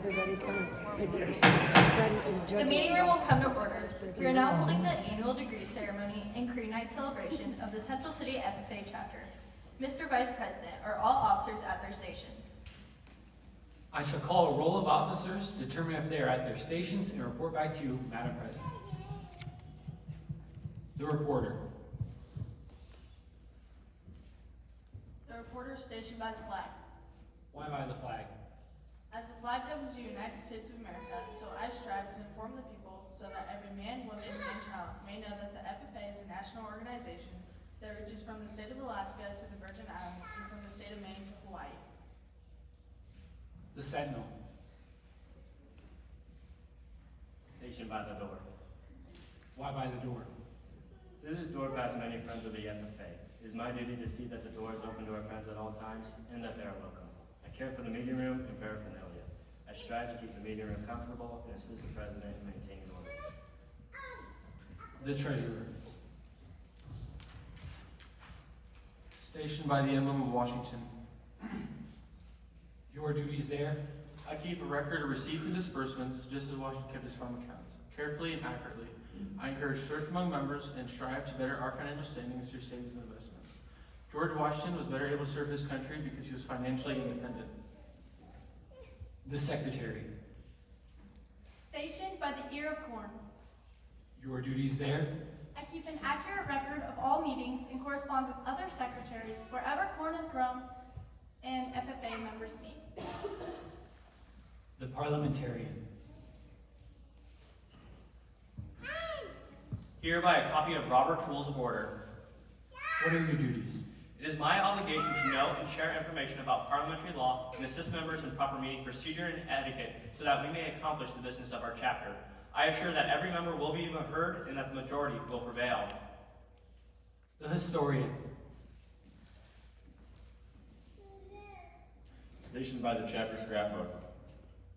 everybody kind of figures spreading the judges. The meeting room will come to order. We are now holding the annual degree ceremony and Creed Night celebration of the Central City FFA chapter. Mr. Vice President, are all officers at their stations? I shall call a roll of officers, determine if they are at their stations, and report back to you, Madam President. The reporter. The reporter is stationed by the flag. Why by the flag? As the flag governs the United States of America, so I strive to inform the people so that every man, woman, and child may know that the FFA is a national organization that reaches from the state of Alaska to the Virgin Islands and from the state of Maine to Hawaii. The Sentinel. Stationed by the door. Why by the door? Through this door pass many friends of the FFA. It is my duty to see that the door is open to our friends at all times and that they are welcome. I care for the meeting room and paraphernalia. I strive to keep the meeting room comfortable and assist the president in maintaining order. The Treasurer. Stationed by the emblem of Washington. Your duties there? I keep a record of receipts and disbursements, just as Washington kept his farm accounts, carefully and accurately. I encourage thrift among members and strive to better our financial standings through savings and investments. George Washington was better able to serve his country because he was financially independent. The Secretary. Stationed by the ear of corn. Your duties there? I keep an accurate record of all meetings and correspond with other secretaries wherever corn is grown and FFA members meet. The Parliamentarian. Hereby a copy of Robert's Rules of Order. What are your duties? It is my obligation to know and share information about parliamentary law and assist members in proper meeting procedure and etiquette so that we may accomplish the business of our chapter. I assure that every member will be heard and that the majority will prevail. The Historian. Stationed by the chapter scrapbook.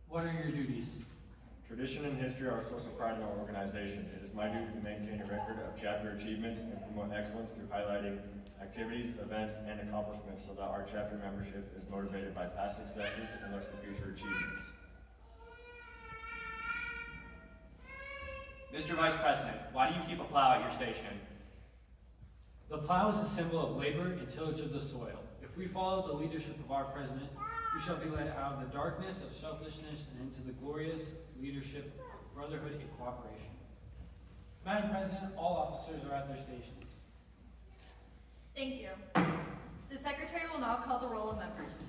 What are your duties? Tradition and history are a source of pride in our organization. It is my duty to maintain a record of chapter achievements and promote excellence through highlighting activities, events, and accomplishments so that our chapter membership is motivated by past successes and looks to future achievements. Mr. Vice President, why do you keep a plow at your station? The plow is a symbol of labor and tillage of the soil. If we follow the leadership of our president, we shall be led out of the darkness of selfishness and into the glorious leadership of brotherhood and cooperation. Madam President, all officers are at their stations. Thank you. The Secretary will now call the roll of members.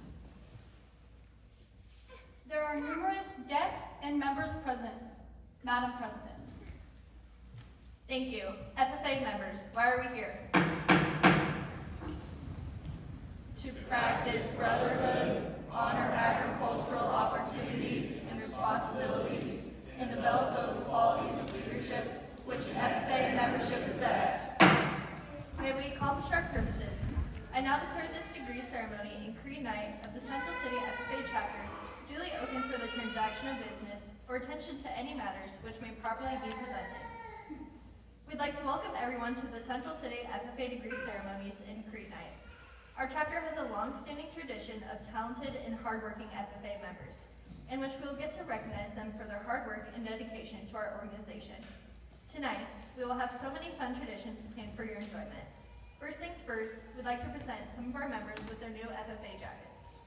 There are numerous guests and members present, Madam President. Thank you. FFA members, why are we here? To practice brotherhood, honor agricultural opportunities and responsibilities, and develop those qualities of leadership which FFA membership possess. May we accomplish our purposes. I now declare this degree ceremony and Creed Night of the Central City FFA chapter duly open for the transaction of business or attention to any matters which may properly be presented. We'd like to welcome everyone to the Central City FFA degree ceremonies and Creed Night. Our chapter has a long-standing tradition of talented and hardworking FFA members, in which we will get to recognize them for their hard work and dedication to our organization. Tonight, we will have so many fun traditions planned for your enjoyment. First things first, we'd like to present some of our members with their new FFA jackets.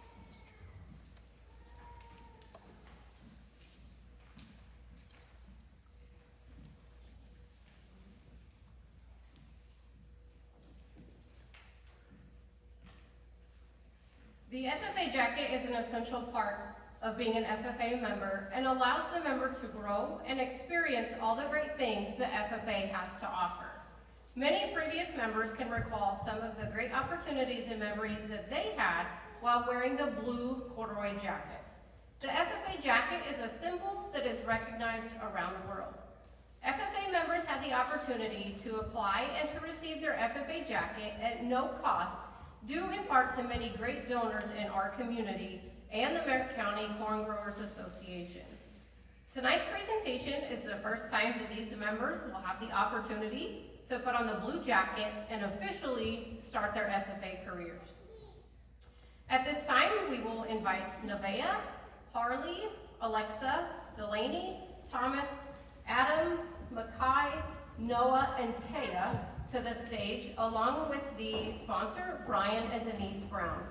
The FFA jacket is an essential part of being an FFA member and allows the member to grow and experience all the great things that FFA has to offer. Many previous members can recall some of the great opportunities and memories that they had while wearing the blue corduroy jacket. The FFA jacket is a symbol that is recognized around the world. FFA members had the opportunity to apply and to receive their FFA jacket at no cost, due in part to many great donors in our community and the Merritt County Corn Growers Association. Tonight's presentation is the first time that these members will have the opportunity to put on the blue jacket and officially start their FFA careers. At this time, we will invite Nevaeh, Harley, Alexa, Delaney, Thomas, Adam, Mackay, Noah, and Taya to the stage, along with the sponsor, Brian and Denise Brown.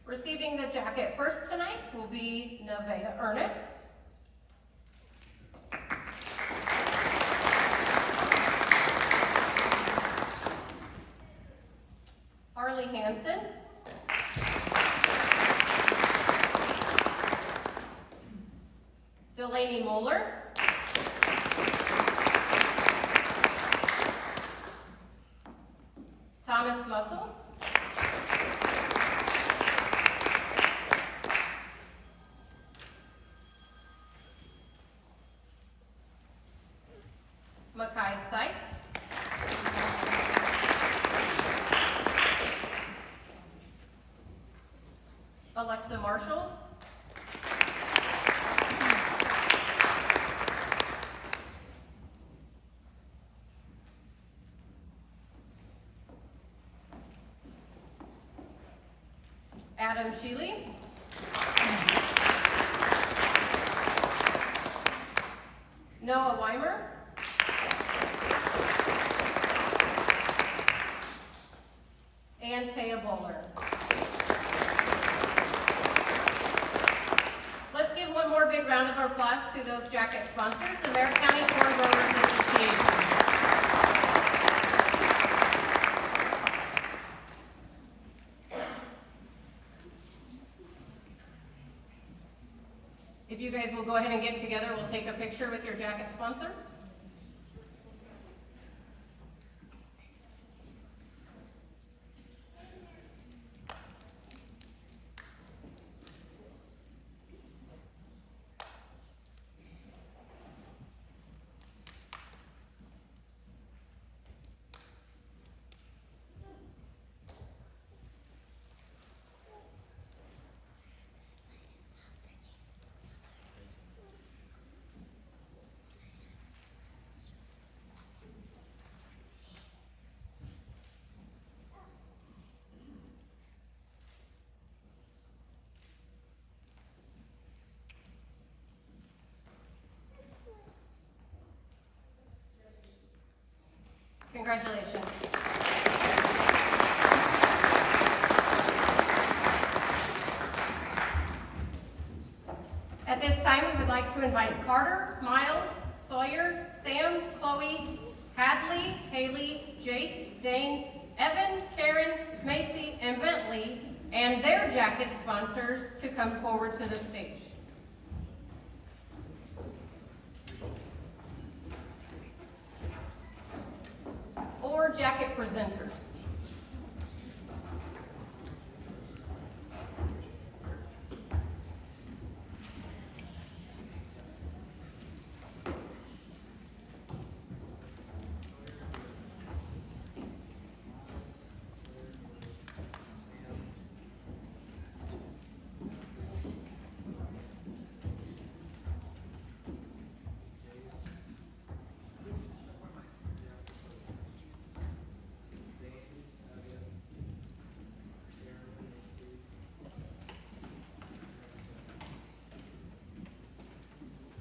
Receiving the jacket first tonight will be Nevaeh Ernest. Harley Hansen. Delaney Moeller. Thomas Muscle. Mackay Seitz. Alexa Marshall. Adam Sheely. Noah Weimer. And Taya Bowler. Let's give one more big round of applause to those jacket sponsors, the Merritt County Corn Growers Association. If you guys will go ahead and get together, we'll take a picture with your jacket sponsor. Congratulations. At this time, we would like to invite Carter, Miles, Sawyer, Sam, Chloe, Hadley, Haley, Jace, Dane, Evan, Karen, Macy, and Bentley, and their jacket sponsors to come forward to the stage. Or jacket presenters.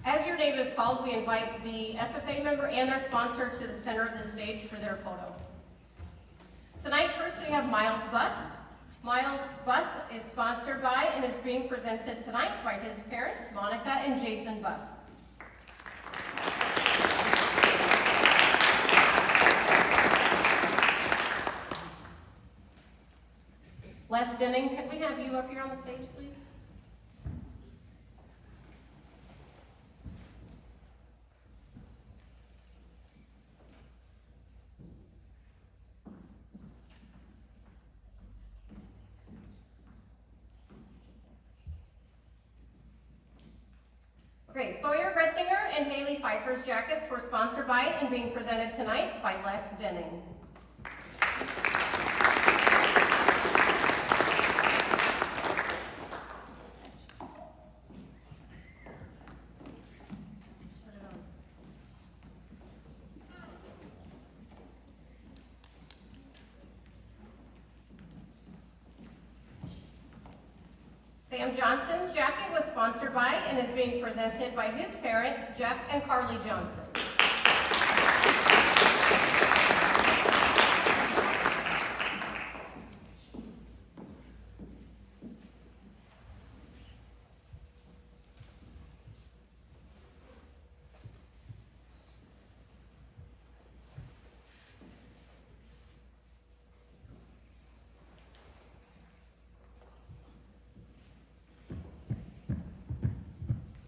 As your name is called, we invite the FFA member and their sponsor to the center of the stage for their photo. Tonight, first we have Miles Bus. Miles Bus is sponsored by and is being presented tonight by his parents, Monica and Jason Bus. Les Denning, can we have you up here on the stage, please? Okay, Sawyer Gretzinger and Haley Pfeiffer's jackets were sponsored by and being presented tonight by Les Denning. Sam Johnson's jacket was sponsored by and is being presented by his parents, Jeff and Carly Johnson.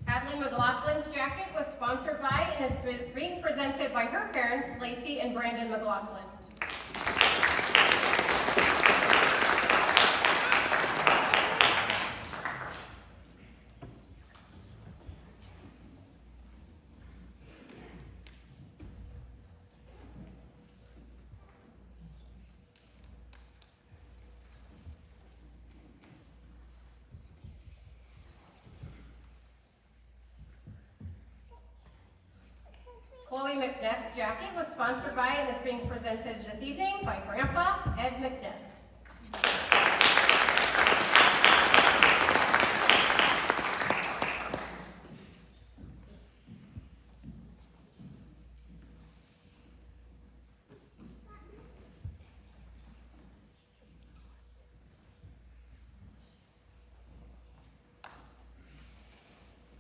Hadley McLaughlin's jacket was sponsored by and is being presented by her parents, Lacey and Brandon McLaughlin. Chloe McNeff's jacket was sponsored by and is being presented this evening by Grandpa Ed McNeff.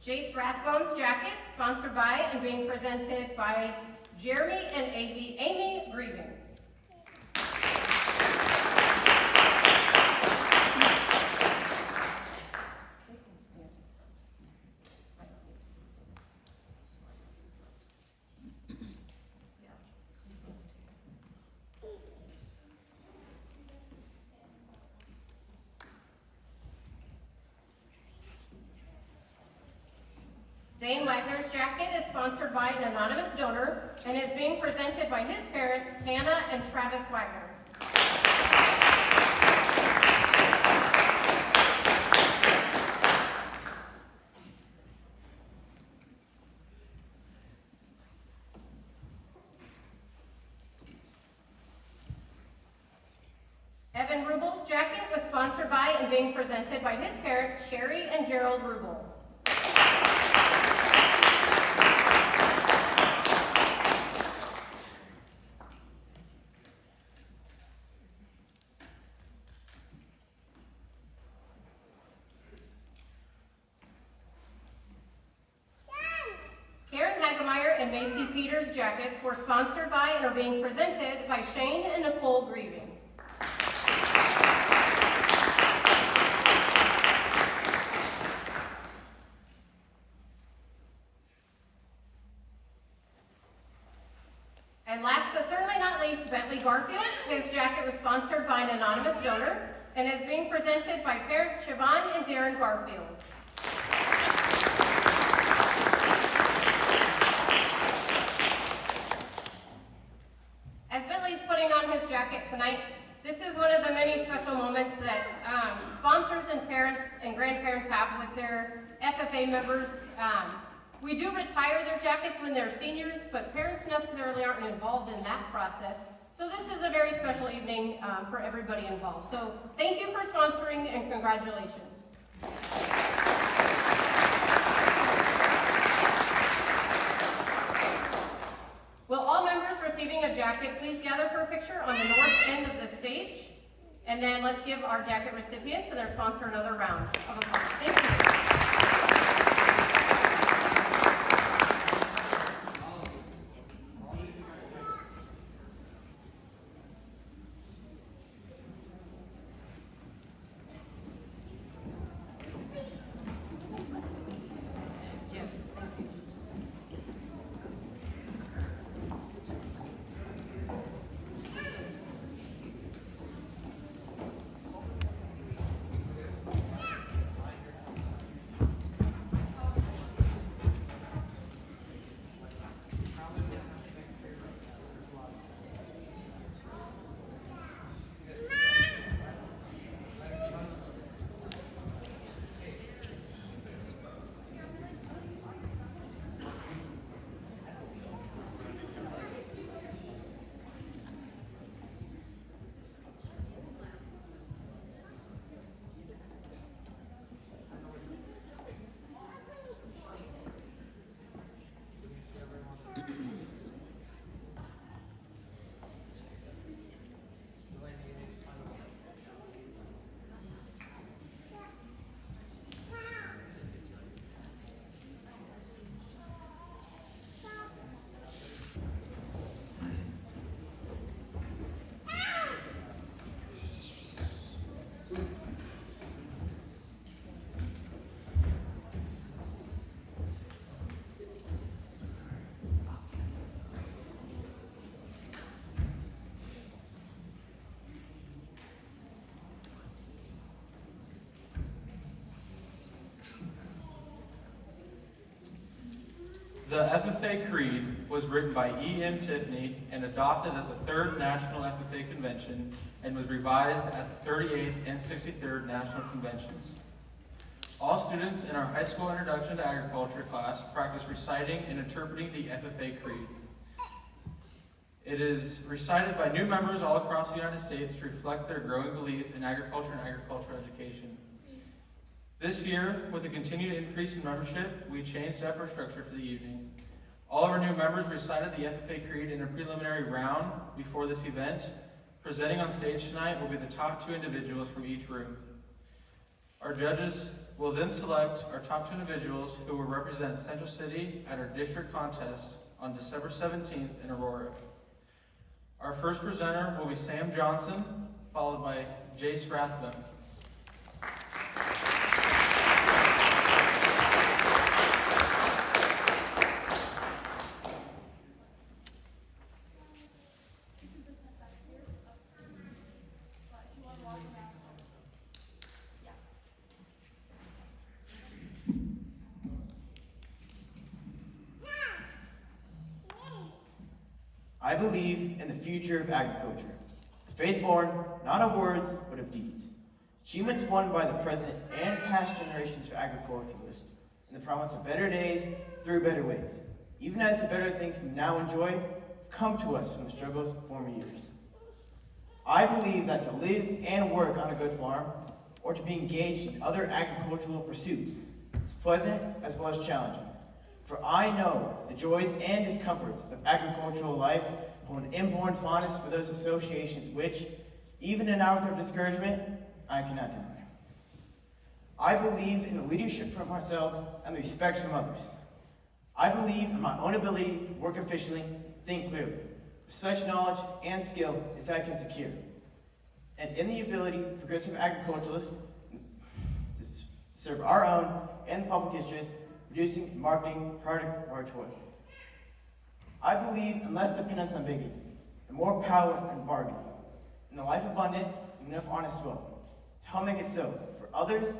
Jace Rathbone's jacket, sponsored by and being presented by Jeremy and Amy Grieving. Dane Wagner's jacket is sponsored by an anonymous donor and is being presented by his parents, Hannah and Travis Wagner. Evan Rubel's jacket was sponsored by and being presented by his parents, Sherry and Gerald Rubel. And Macy Peters' jackets were sponsored by and are being presented by Shane and Nicole Grieving. And last but certainly not least, Bentley Garfield. His jacket was sponsored by an anonymous donor and is being presented by parents Siobhan and Darren Garfield. His jacket tonight. This is one of the many special moments that sponsors and parents and grandparents have with their FFA members. We do retire their jackets when they're seniors, but parents necessarily aren't involved in that process. So this is a very special evening for everybody involved. So thank you for sponsoring and congratulations. Will all members receiving a jacket please gather for a picture on the north end of the stage? And then let's give our jacket recipients and their sponsor another round of applause. Thank you. The FFA Creed was written by E.M. Tiffany and adopted at the 3rd National FFA Convention and was revised at the 38th and 63rd National Conventions. All students in our high school Introduction to Agriculture class practice reciting and interpreting the FFA Creed. It is recited by new members all across the United States to reflect their growing belief in agriculture and agricultural education. This year, with a continued increase in membership, we changed up our structure for the evening. All of our new members recited the FFA Creed in a preliminary round before this event. Presenting on stage tonight will be the top 2 individuals from each room. Our judges will then select our top 2 individuals who will represent Central City at our district contest on December 17th in Aurora. Our first presenter will be Sam Johnson, followed by Jace Rathbone. I believe in the future of agriculture, the faith born not of words but of deeds. Achievements won by the present and past generations of agriculturalists, and the promise of better days through better ways, even as the better things we now enjoy come to us from the struggles of former years. I believe that to live and work on a good farm, or to be engaged in other agricultural pursuits, is pleasant as well as challenging. For I know the joys and discomforts of agricultural life hold an inborn fondness for those associations which, even in hours of discouragement, I cannot deny. I believe in the leadership from ourselves and the respect from others. I believe in my own ability to work efficiently and think clearly, with such knowledge and skill as I can secure, and in the ability of progressive agriculturalists to serve our own and the public interest, producing and marketing the product of our toil. I believe in less dependence on big and more power in bargaining, in a life abundant and enough honest will to help make it so for others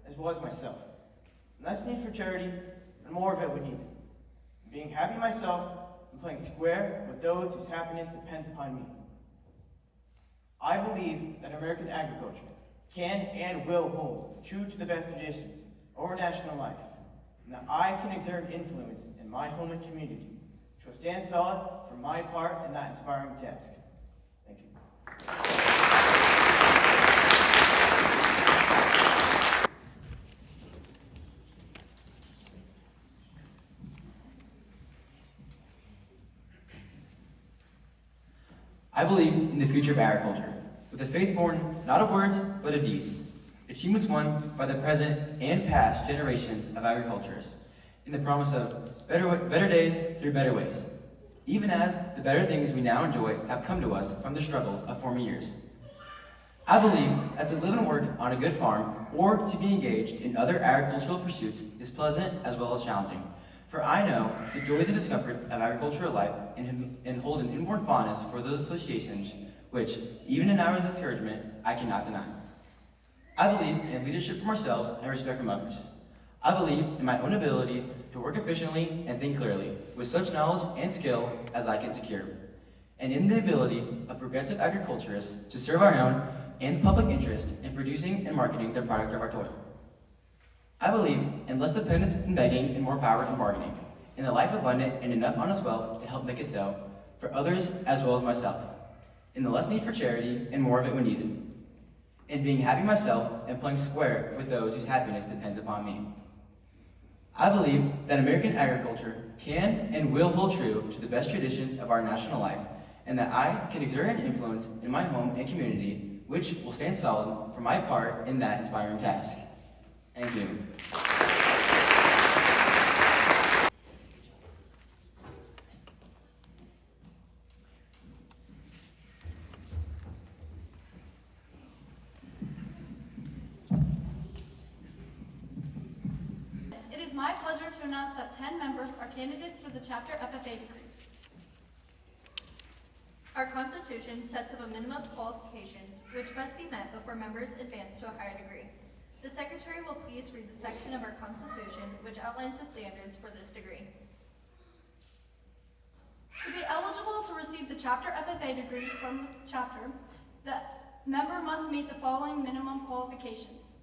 as well as myself. And less need for charity and more of it when needed. Being happy myself and playing square with those whose happiness depends upon me. I believe that American agriculture can and will hold true to the best traditions of our national life, and that I can exert influence in my home and community, which will stand solid for my part in that inspiring task. Thank you. I believe in the future of agriculture, with a faith born not of words, but of deeds. Achievements won by the present and past generations of agriculturists, in the promise of better days through better ways, even as the better things we now enjoy have come to us from the struggles of former years. I believe that to live and work on a good farm, or to be engaged in other agricultural pursuits, is pleasant as well as challenging. For I know the joys and discomforts of agricultural life and hold an inborn fondness for those associations which, even in hours of discouragement, I cannot deny. I believe in leadership from ourselves and respect from others. I believe in my own ability to work efficiently and think clearly, with such knowledge and skill as I can secure, and in the ability of progressive agriculturists to serve our own and the public interest in producing and marketing the product of our toil. I believe in less dependence in begging and more power in bargaining, in a life abundant and enough honest wealth to help make it so, for others as well as myself, in the less need for charity and more of it when needed, in being happy myself and playing square with those whose happiness depends upon me. I believe that American agriculture can and will hold true to the best traditions of our national life, and that I can exert an influence in my home and community, which will stand solid for my part in that inspiring task. Thank you. It is my pleasure to announce that 10 members are candidates for the chapter FFA degree. Our Constitution sets up a minimum of qualifications which must be met before members advance to a higher degree. The Secretary will please read the section of our Constitution which outlines the standards for this degree. To be eligible to receive the chapter FFA degree from the chapter, the member must meet the following minimum qualifications.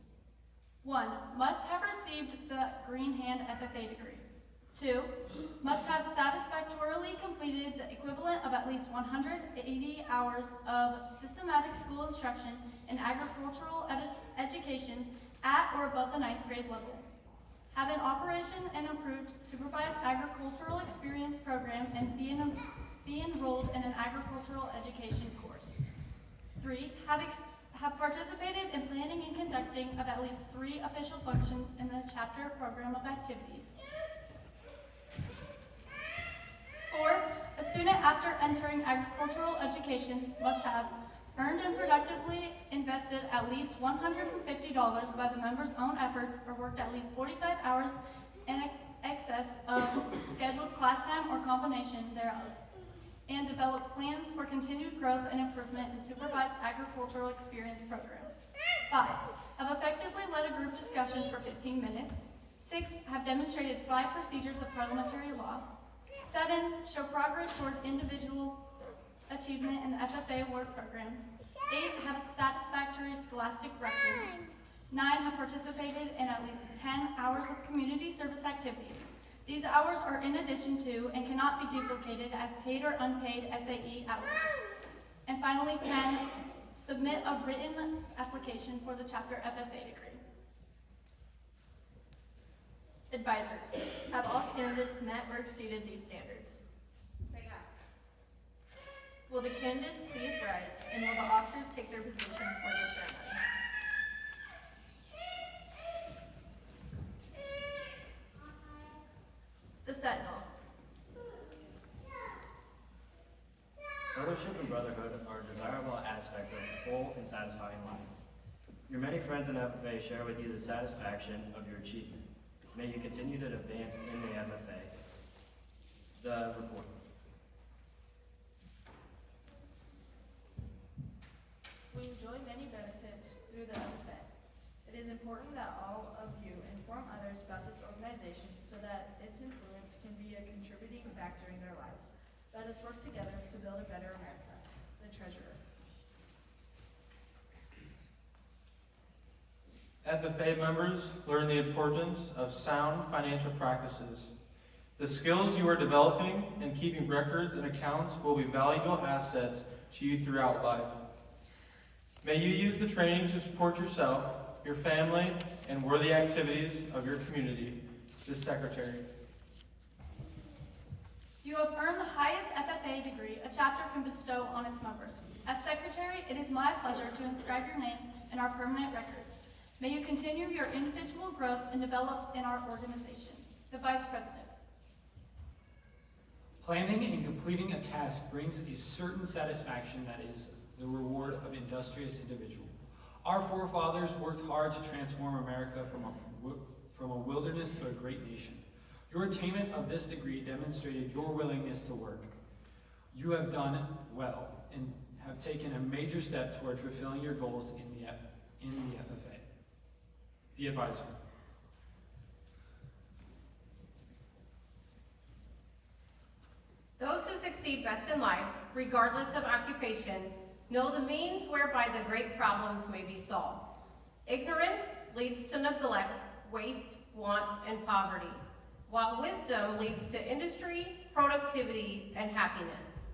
1. Must have received the Green Hand FFA degree. 2. Must have satisfactorily completed the equivalent of at least 180 hours of systematic school instruction in agricultural education at or above the 9th grade level. Have an operation and approved supervised agricultural experience program and be enrolled in an agricultural education course. 3. Have participated in planning and conducting of at least 3 official functions in the chapter program of activities. 4. A student after entering agricultural education must have earned and productively invested at least $150 by the member's own efforts or worked at least 45 hours in excess of scheduled class time or combination thereof, and develop plans for continued growth and improvement in supervised agricultural experience program. 5. Have effectively led a group discussion for 15 minutes. 6. Have demonstrated 5 procedures of parliamentary law. 7. Show progress toward individual achievement in the FFA award programs. 8. Have a satisfactory scholastic record. 9. Have participated in at least 10 hours of community service activities. These hours are in addition to and cannot be duplicated as paid or unpaid SAE hours. And finally, 10. Submit a written application for the chapter FFA degree. Advisors, have all candidates met or exceeded these standards? They have. Will the candidates please rise, and will the officers take their positions for the ceremony? The Sentinel. Fellowship and brotherhood are desirable aspects of a full and satisfying life. Your many friends in FFA share with you the satisfaction of your achievement. May you continue to advance in the FFA. The report. We enjoy many benefits through the FFA. It is important that all of you inform others about this organization so that its influence can be a contributing factor in their lives. Let us work together to build a better America. The Treasurer. FFA members learn the importance of sound financial practices. The skills you are developing and keeping records and accounts will be valuable assets to you throughout life. May you use the training to support yourself, your family, and worthy activities of your community. The Secretary. You have earned the highest FFA degree a chapter can bestow on its members. As Secretary, it is my pleasure to inscribe your name in our permanent records. May you continue your individual growth and develop in our organization. The Vice President. Planning and completing a task brings a certain satisfaction that is the reward of industrious individual. Our forefathers worked hard to transform America from a wilderness to a great nation. Your attainment of this degree demonstrated your willingness to work. You have done well and have taken a major step toward fulfilling your goals in the FFA. The Advisor. Those who succeed best in life, regardless of occupation, know the means whereby the great problems may be solved. Ignorance leads to neglect, waste, want, and poverty, while wisdom leads to industry, productivity, and happiness.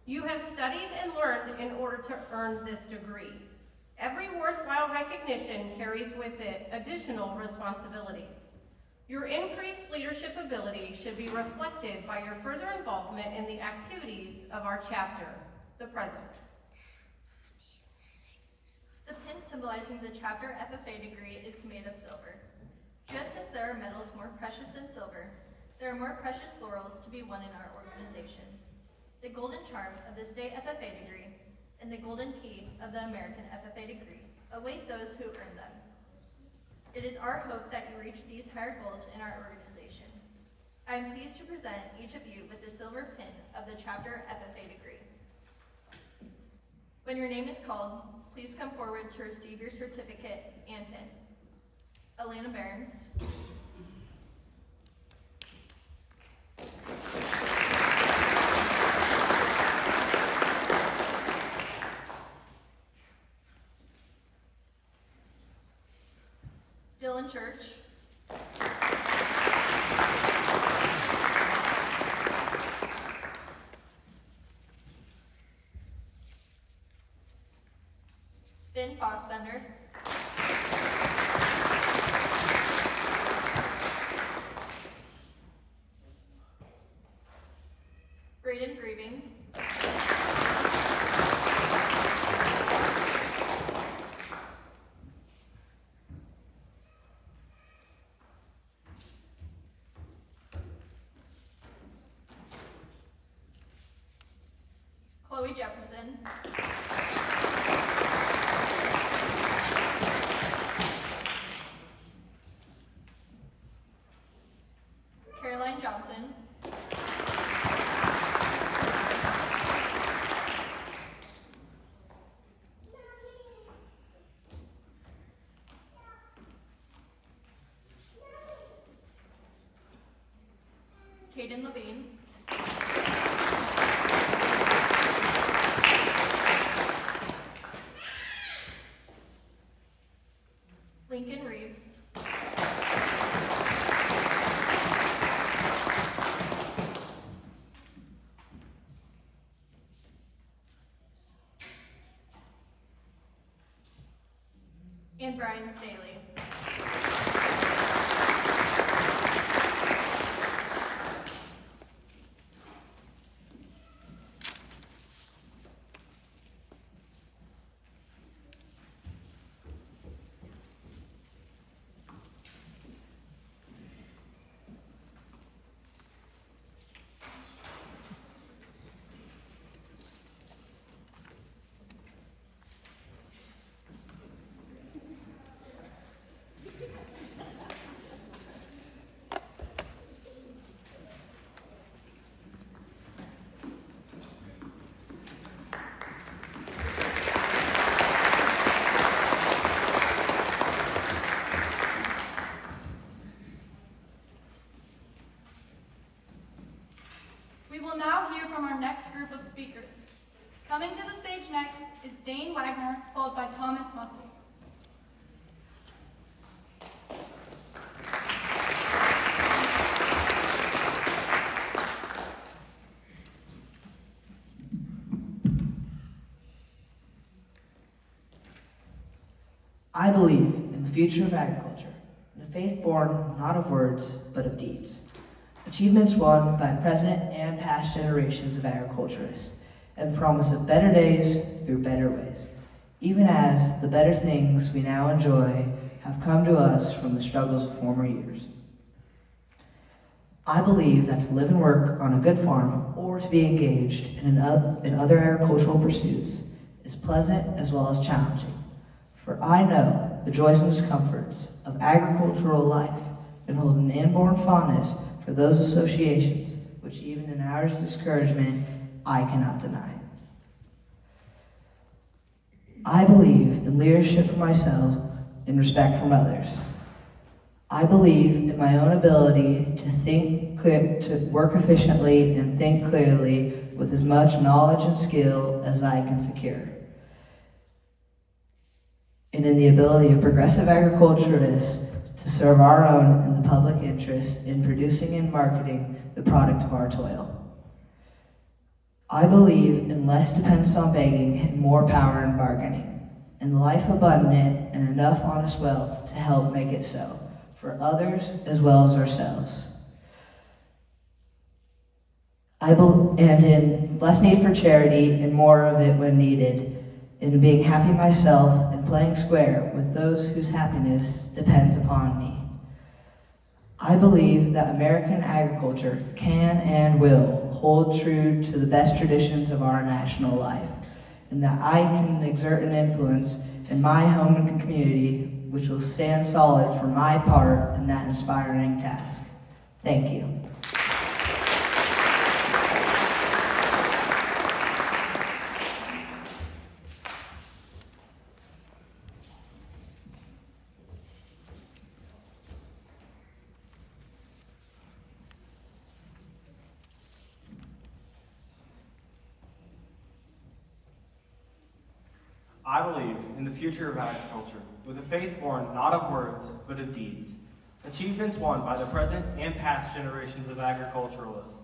You have studied and learned in order to earn this degree. Every worthwhile recognition carries with it additional responsibilities. Your increased leadership ability should be reflected by your further involvement in the activities of our chapter. The President. The pin symbolizing the chapter FFA degree is made of silver. Just as there are metals more precious than silver, there are more precious laurels to be won in our organization. The golden charm of the state FFA degree and the golden key of the American FFA degree await those who earn them. It is our hope that you reach these higher goals in our organization. I am pleased to present each of you with the silver pin of the chapter FFA degree. When your name is called, please come forward to receive your certificate and pin. Elena Behrens. Dylan Church, Finn Fossbender, Braden Grieving, Chloe Jefferson, Caroline Johnson, Caden Levine, Lincoln Reeves, and Brian Staley. We will now hear from our next group of speakers. Coming to the stage next is Dane Wagner, followed by Thomas Mussey. I believe in the future of agriculture, in a faith born not of words, but of deeds. Achievements won by present and past generations of agriculturists, and the promise of better days through better ways, even as the better things we now enjoy have come to us from the struggles of former years. I believe that to live and work on a good farm or to be engaged in other agricultural pursuits is pleasant as well as challenging. For I know the joys and discomforts of agricultural life and hold an inborn fondness for those associations which even in hours of discouragement I cannot deny. I believe in leadership for myself and respect from others. I believe in my own ability to work efficiently and think clearly with as much knowledge and skill as I can secure. And in the ability of progressive agriculturalists to serve our own and the public interest in producing and marketing the product of our toil. I believe in less dependence on begging and more power in bargaining, and life abundant and enough honest wealth to help make it so, for others as well as ourselves. And in less need for charity and more of it when needed, in being happy myself and playing square with those whose happiness depends upon me. I believe that American agriculture can and will hold true to the best traditions of our national life, and that I can exert an influence in my home and community which will stand solid for my part in that inspiring task. Thank you. I believe in the future of agriculture, with a faith born not of words, but of deeds. Achievements won by the present and past generations of agriculturalists,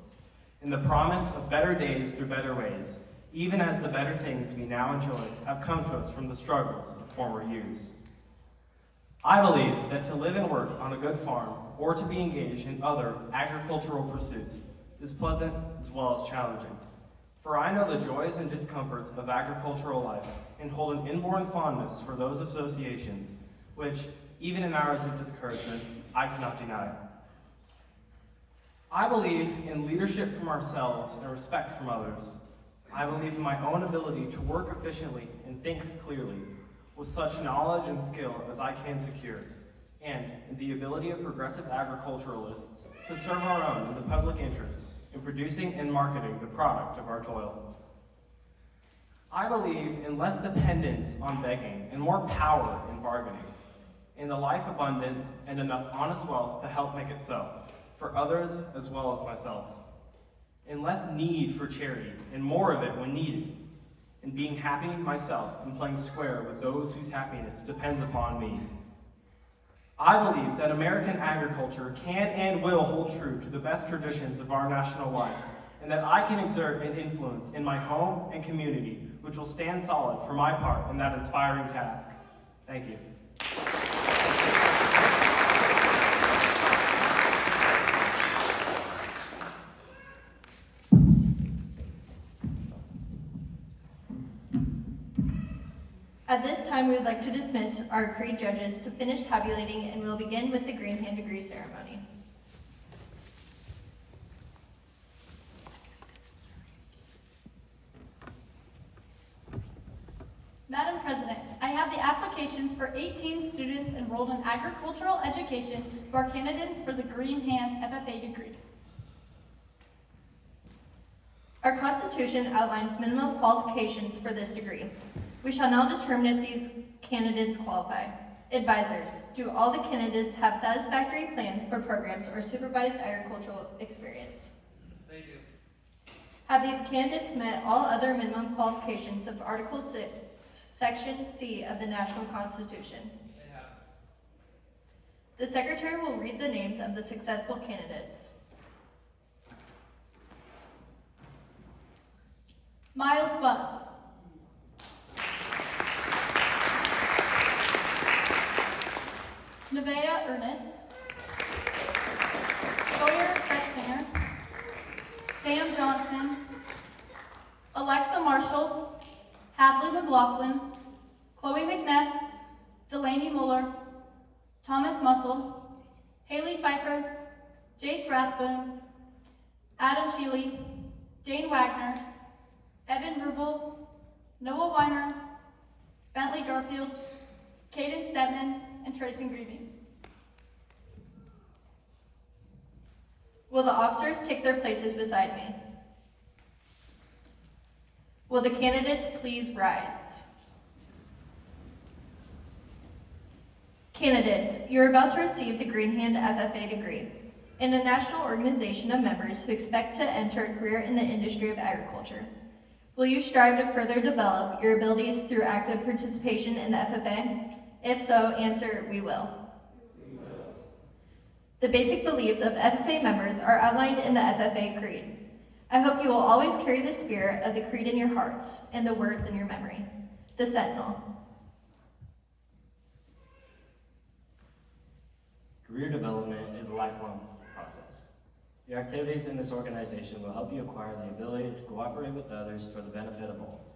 in the promise of better days through better ways, even as the better things we now enjoy have come to us from the struggles of former years. I believe that to live and work on a good farm, or to be engaged in other agricultural pursuits, is pleasant as well as challenging. For I know the joys and discomforts of agricultural life, and hold an inborn fondness for those associations, which, even in hours of discouragement, I cannot deny. I believe in leadership from ourselves and respect from others. I believe in my own ability to work efficiently and think clearly, with such knowledge and skill as I can secure, and in the ability of progressive agriculturalists to serve our own in the public interest in producing and marketing the product of our toil. I believe in less dependence on begging and more power in bargaining, in the life abundant and enough honest wealth to help make it so, for others as well as myself, in less need for charity and more of it when needed, in being happy myself and playing square with those whose happiness depends upon me. I believe that American agriculture can and will hold true to the best traditions of our national life, and that I can exert an influence in my home and community which will stand solid for my part in that inspiring task. Thank you. At this time, we would like to dismiss our creed judges to finish tabulating, and we'll begin with the green hand degree ceremony. Madam President, I have the applications for 18 students enrolled in agricultural education who are candidates for the Green Hand FFA degree. Our Constitution outlines minimum qualifications for this degree. We shall now determine if these candidates qualify. Advisors, do all the candidates have satisfactory plans for programs or supervised agricultural experience? They do. Have these candidates met all other minimum qualifications of Article 6, Section C of the National Constitution? They have. The Secretary will read the names of the successful candidates. Miles Buss. Nevaeh Ernest. Sawyer Betzinger. Sam Johnson. Alexa Marshall. Hadley McLaughlin. Chloe McNeff. Delaney Muller. Thomas Mussel. Haley Pfeiffer. Jace Rathbone. Adam Sheely. Dane Wagner. Evan Rubel. Noah Weiner. Bentley Garfield. Caden Stedman. And Tracy Greavy. Will the officers take their places beside me? Will the candidates please rise? Candidates, you're about to receive the Green Hand FFA degree in a national organization of members who expect to enter a career in the industry of agriculture. Will you strive to further develop your abilities through active participation in the FFA? If so, answer, we will. The basic beliefs of FFA members are outlined in the FFA Creed. I hope you will always carry the spirit of the Creed in your hearts and the words in your memory. The Sentinel. Career development is a lifelong process. Your activities in this organization will help you acquire the ability to cooperate with others for the benefit of all.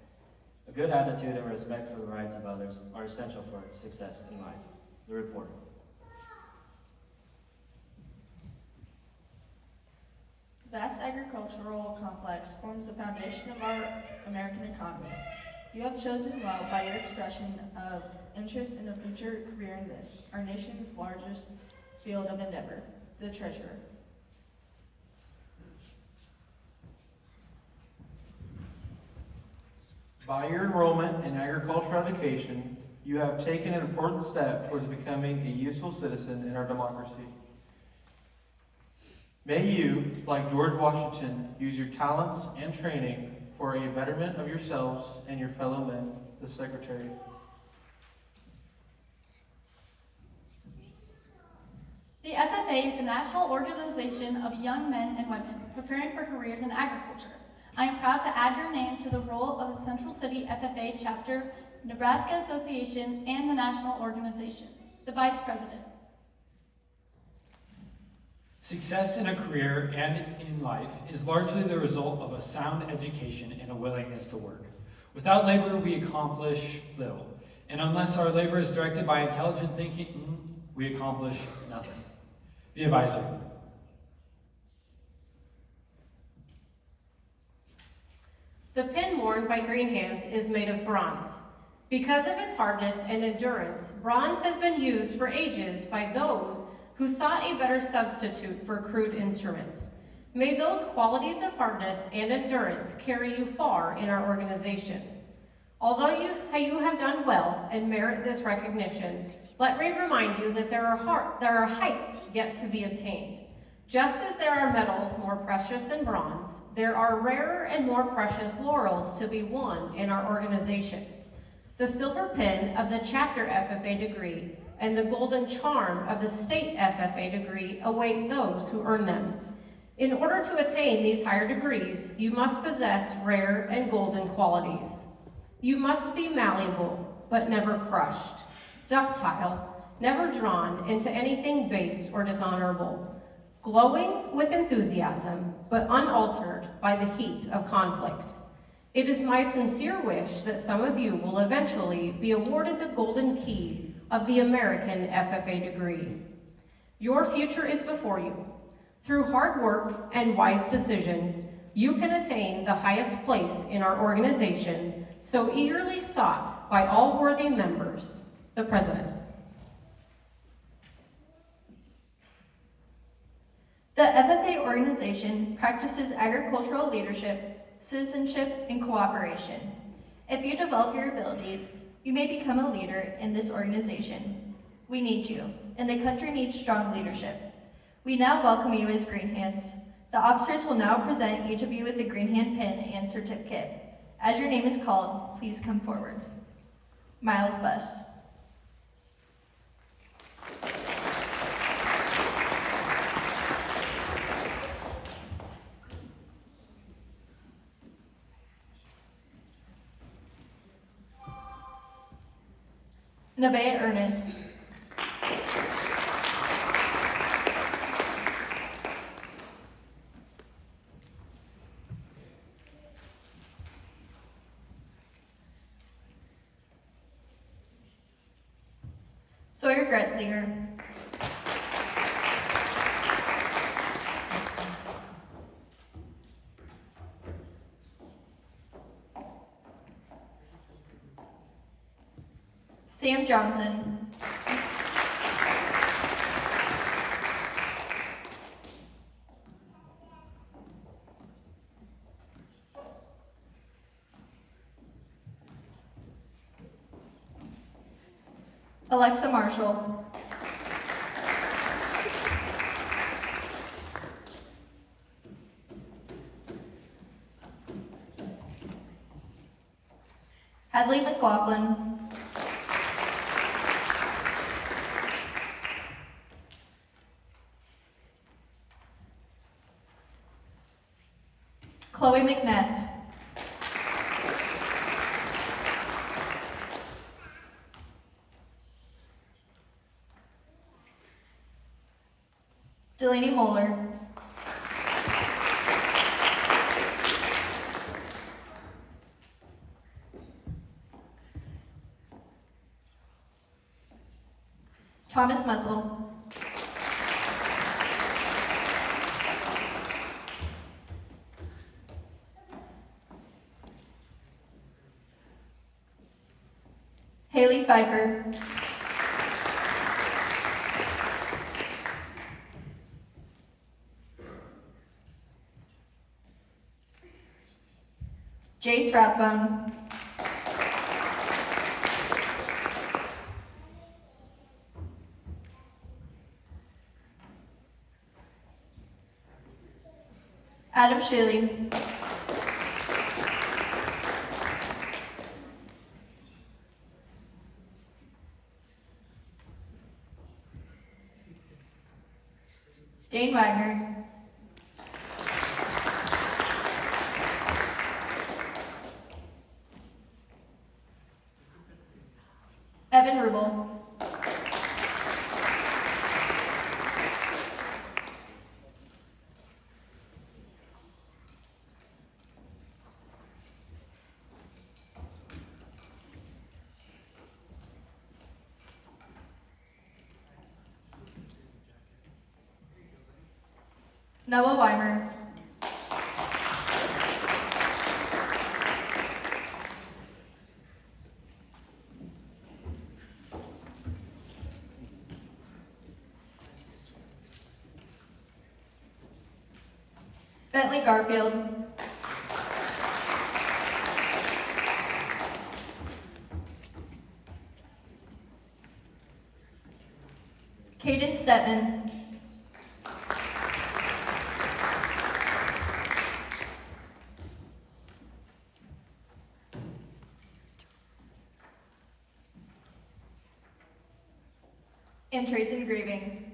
A good attitude and respect for the rights of others are essential for success in life. The report. The vast agricultural complex forms the foundation of our American economy. You have chosen well by your expression of interest in a future career in this, our nation's largest field of endeavor, the treasurer. By your enrollment in agricultural education, you have taken an important step towards becoming a useful citizen in our democracy. May you, like George Washington, use your talents and training for a betterment of yourselves and your fellow men, the secretary. The FFA is a national organization of young men and women preparing for careers in agriculture. I am proud to add your name to the roll of the Central City FFA Chapter, Nebraska Association, and the national organization. The Vice President. Success in a career and in life is largely the result of a sound education and a willingness to work. Without labor, we accomplish little. And unless our labor is directed by intelligent thinking, we accomplish nothing. The advisor. The pin worn by Green Hands is made of bronze. Because of its hardness and endurance, bronze has been used for ages by those who sought a better substitute for crude instruments. May those qualities of hardness and endurance carry you far in our organization. Although you have done well and merit this recognition, let me remind you that there are heights yet to be obtained. Just as there are metals more precious than bronze, there are rarer and more precious laurels to be won in our organization. The silver pin of the chapter FFA degree and the golden charm of the state FFA degree await those who earn them. In order to attain these higher degrees, you must possess rare and golden qualities. You must be malleable, but never crushed, ductile, never drawn into anything base or dishonorable, glowing with enthusiasm, but unaltered by the heat of conflict. It is my sincere wish that some of you will eventually be awarded the golden key of the American FFA degree. Your future is before you. Through hard work and wise decisions, you can attain the highest place in our organization, so eagerly sought by all worthy members, the President. The FFA organization practices agricultural leadership, citizenship, and cooperation. If you develop your abilities, you may become a leader in this organization. We need you, and the country needs strong leadership. We now welcome you as Green Hands. The officers will now present each of you with the Green Hand pin and certificate. As your name is called, please come forward. Miles Bust. Nevaeh Ernest. Sawyer Gretzinger. Sam Johnson. Alexa Marshall. Hadley McLaughlin. Chloe McNeff. Delaney Moeller. Thomas Mussel. Haley Pfeiffer. Jace Rathbone. Adam Shiley. Dane Wagner. Evan Rubel. Noah Weimer. Bentley Garfield. Caden Stetman. And Trayson Grieving.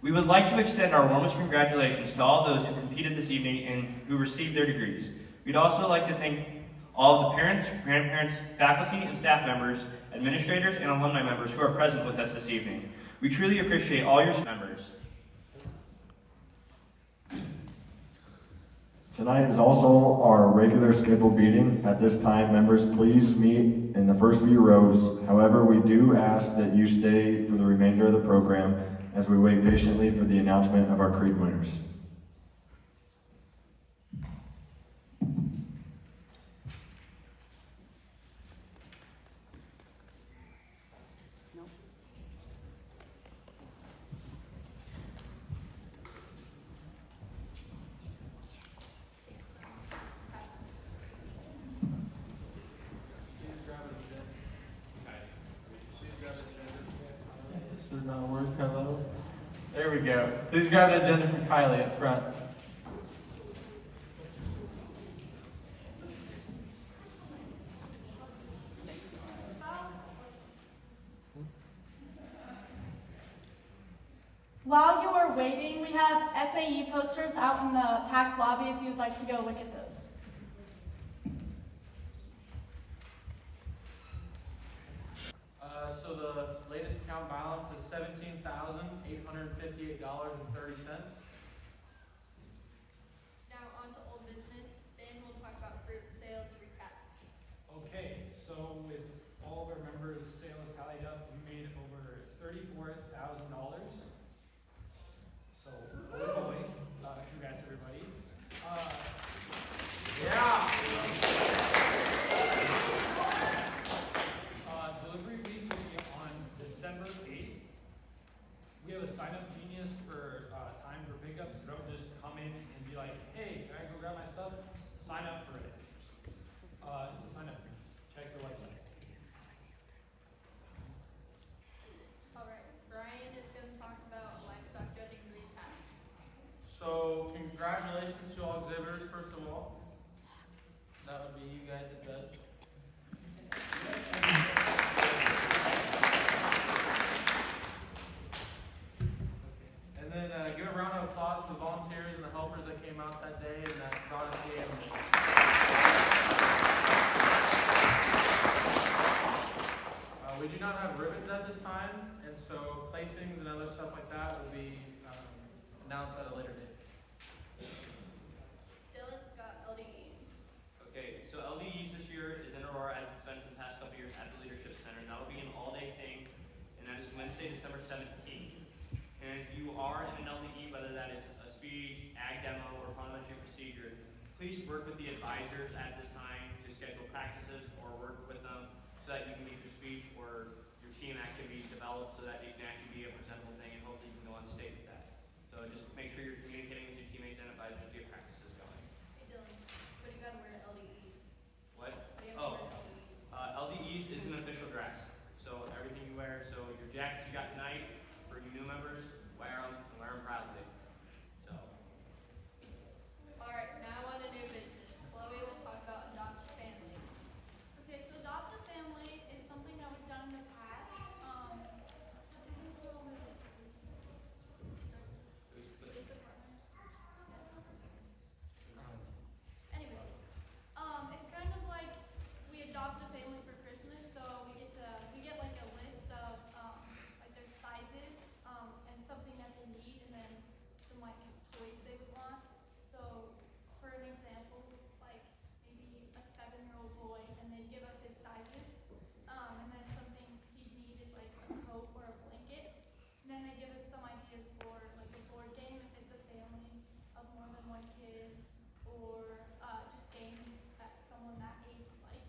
We would like to extend our warmest congratulations to all those who competed this evening and who received their degrees. We'd also like to thank all of the parents, grandparents, faculty, and staff members, administrators, and alumni members who are present with us this evening. We truly appreciate all your members. Tonight is also our regular scheduled meeting. At this time, members, please meet in the first few rows. However, we do ask that you stay for the remainder of the program as we wait patiently for the announcement of our creed winners. This does not work. Hello? There we go. Please grab an agenda from Kylie up front. While you are waiting, we have SAE posters out in the PAC lobby if you'd like to go look at those. So the latest account balance is $17,858.30. Now on to old business. Ben will talk about group sales recap. Okay, so with all of our members' sales tallied up, we made over $34,000. So, oh boy, congrats everybody. Yeah! Delivery week will be on December 8th. We have a sign-up genius for time for pickup, so don't just come in and be like, hey, can I go grab my stuff? Sign up for it. It's a sign-up piece. Check the website. Alright, Brian is going to talk about livestock judging recap. So, congratulations to all exhibitors, first of all. That would be you guys that judge. And so placings and other stuff like that will be announced at a later date. Dylan's got LDEs. Okay, so LDEs this year is in Aurora as it's been for the past couple years at the Leadership Center. And that'll be an all-day thing, and that is Wednesday, December 17th. And if you are in an LDE, whether that is a speech, ag demo, or parliamentary procedure, please work with the advisors at this time to schedule practices or work with them so that you can get your speech or your team activities developed so that it can actually be a presentable thing and hopefully you can go on stage with that. So just make sure you're communicating with your teammates and advisors to get practices going. Hey Dylan, what do you gotta wear to LDEs? What? What do you have to wear to LDEs? LDEs is an official dress. So everything you wear, so your jackets you got tonight, for you new members, wear them and wear them proudly. So. Alright, now on to new business. Chloe will talk about adopt a family. Okay, so adopt a family is something that we've done in the past. Anyways, it's kind of like we adopt a family for Christmas, so we get like a list of like their sizes and something that they need, and then some like toys they would want. So for an example, like maybe a 7-year-old boy, and they'd give us his sizes, and then something he'd need is like a coat or a blanket. And then they give us some ideas for like a board game if it's a family of more than one kid, or just games that someone that age would like.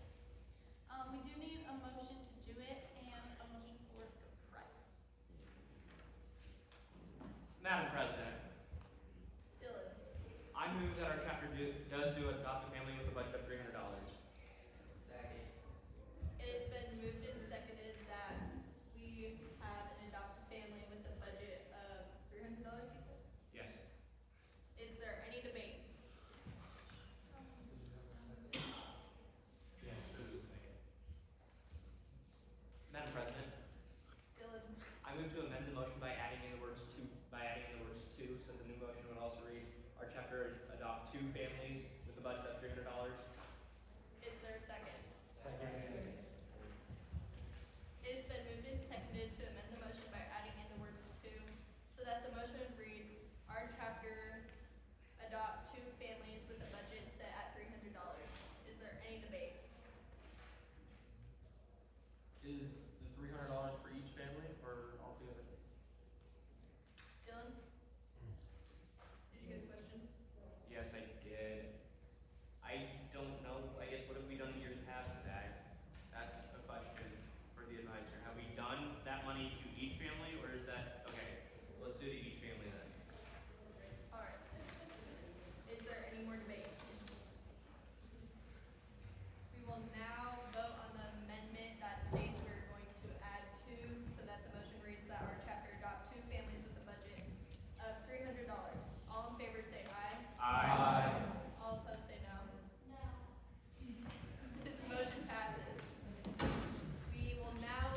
We do need a motion to do it and a motion for the price. Madam President, Dylan. I move that our chapter does do adopt a family with a budget of $300. Second. It has been moved and seconded that we have an adopt a family with a budget of $300, you said? Yes. Is there any debate? Madam President, Dylan. I move to amend the motion by adding in the words two, so the new motion would also read, our chapter adopt 2 families with a budget of $300. Is there a second? Second. It has been moved and seconded to amend the motion by adding in the words to, so that the motion would read, our chapter adopt 2 families with a budget set at $300. Is there any debate? Is the $300 for each family or all together? Dylan? Did you hear the question? Yes, I did. I don't know, I guess, what have we done in years past with that? That's a question for the advisor. Have we done that money to each family, or is that, okay, let's do it to each family then. Alright. Is there any more debate? We will now vote on the amendment that states we're going to add 2, so that the motion reads that our chapter adopt 2 families with a budget of $300. All in favor say aye. Aye. All opposed say no. No. This motion passes. We will now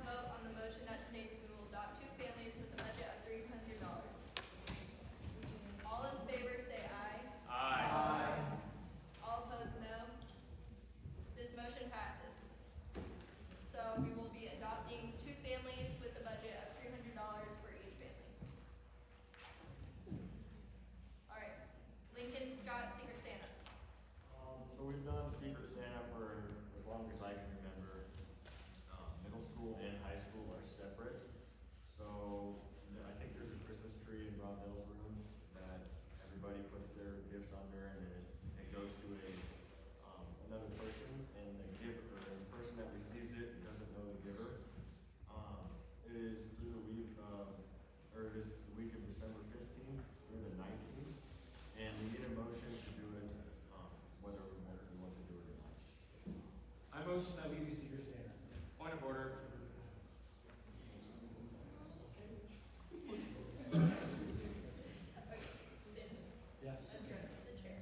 vote on the motion that states we will adopt 2 families with a budget of $300. All in favor say aye. Aye. All opposed no. This motion passes. So we will be adopting 2 families with a budget of $300 for each family. Alright, Lincoln Scott, Secret Santa. So we've done Secret Santa for as long as I can remember. Middle school and high school are separate. So I think there's a Christmas tree in Rob Bill's room that everybody puts their gifts under, and then it goes to another person, and the person that receives it doesn't know the giver. It is through the week of December 15th through the 19th, and we need a motion to do it, whether we want to do it or not. I motion that we do Secret Santa. Point of order. Yeah. Address the chair.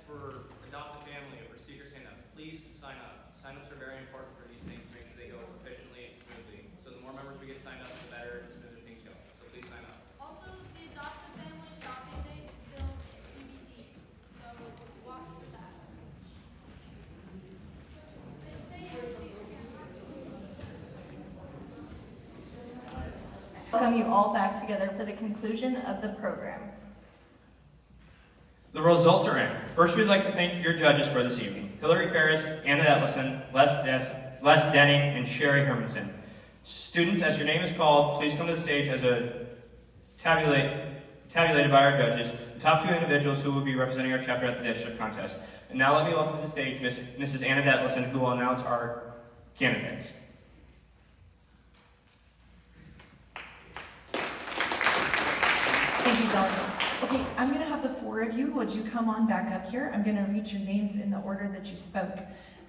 for adopted family, a procedure sign up, please sign up. Sign-ups are very important for these things to make sure they go efficiently and smoothly. So the more members we get signed up, the better and smoother things go. So please sign up. Also, the adopted family shopping day is still TBD, so watch for that. Welcome you all back together for the conclusion of the program. The results are in. First, we'd like to thank your judges for this evening. Hillary Ferris, Anna Etlison, Les Denning, and Sherry Hermanson. Students, as your name is called, please come to the stage as tabulated by our judges, the top 2 individuals who will be representing our chapter at the district contest. And now let me welcome to the stage Mrs. Anna Etlison, who will announce our candidates. Thank you, Don. Okay, I'm going to have the 4 of you. Would you come on back up here? I'm going to read your names in the order that you spoke.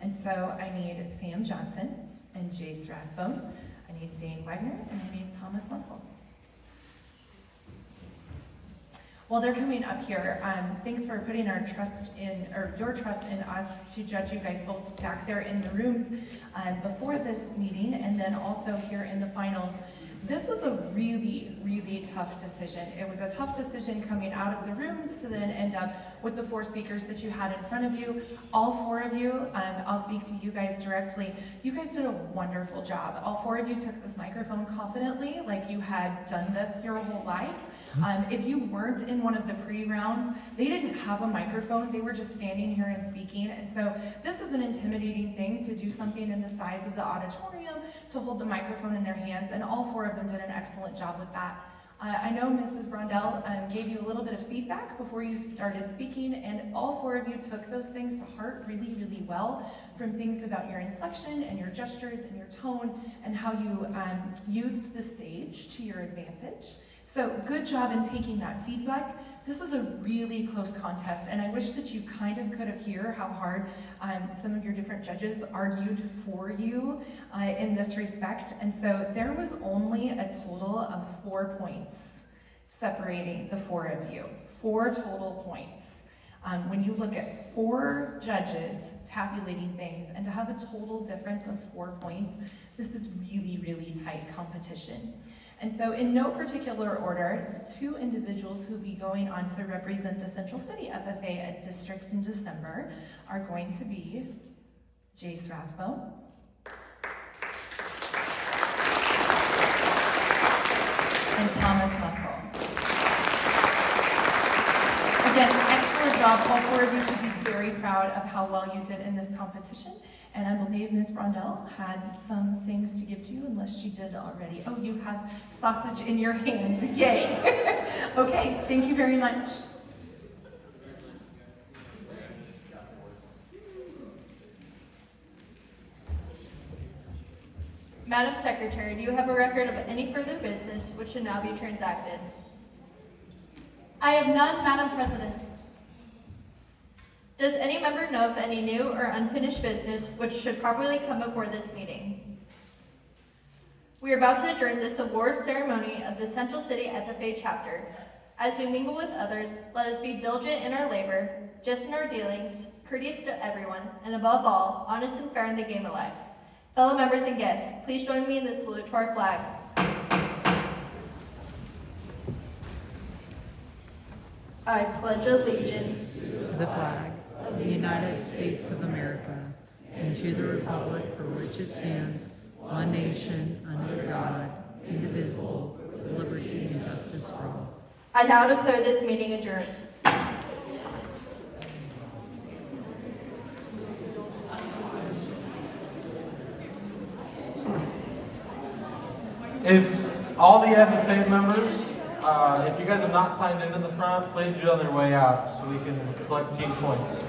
And so I need Sam Johnson and Jace Rathbone. I need Dane Wagner, and I need Thomas Mussel. While they're coming up here, thanks for putting our trust in, or your trust in us to judge you guys both back there in the rooms before this meeting, and then also here in the finals. This was a really, really tough decision. It was a tough decision coming out of the rooms to then end up with the 4 speakers that you had in front of you. All 4 of you, I'll speak to you guys directly. You guys did a wonderful job. All 4 of you took this microphone confidently, like you had done this your whole lives. If you weren't in one of the pre-rounds, they didn't have a microphone. They were just standing here and speaking. And so this is an intimidating thing to do something in the size of the auditorium, to hold the microphone in their hands, and all 4 of them did an excellent job with that. I know Mrs. Brondell gave you a little bit of feedback before you started speaking, and all 4 of you took those things to heart really, really well, from things about your inflection and your gestures and your tone and how you used the stage to your advantage. So good job in taking that feedback. This was a really close contest, and I wish that you kind of could have heard how hard some of your different judges argued for you in this respect. And so there was only a total of 4 points separating the 4 of you. 4 total points. When you look at 4 judges tabulating things, and to have a total difference of 4 points, this is really, really tight competition. And so in no particular order, the 2 individuals who will be going on to represent the Central City FFA at districts in December are going to be Jace Rathbone and Thomas Mussel. Again, excellent job. All 4 of you should be very proud of how well you did in this competition. And I believe Ms. Brondell had some things to give to you, unless she did already. Oh, you have sausage in your hands. Yay. Okay, thank you very much. Madam Secretary, do you have a record of any further business which should now be transacted? I have none, Madam President. Does any member know of any new or unfinished business which should properly come before this meeting? We are about to adjourn this award ceremony of the Central City FFA chapter. As we mingle with others, let us be diligent in our labor, just in our dealings, courteous to everyone, and above all, honest and fair in the game of life. Fellow members and guests, please join me in the salute to our flag. I pledge allegiance to the flag of the United States of America and to the republic for which it stands, one nation, under God, indivisible, with liberty and justice for all. I now declare this meeting adjourned. If all the FFA members, if you guys have not signed in the front, please do it on their way out so we can collect team points.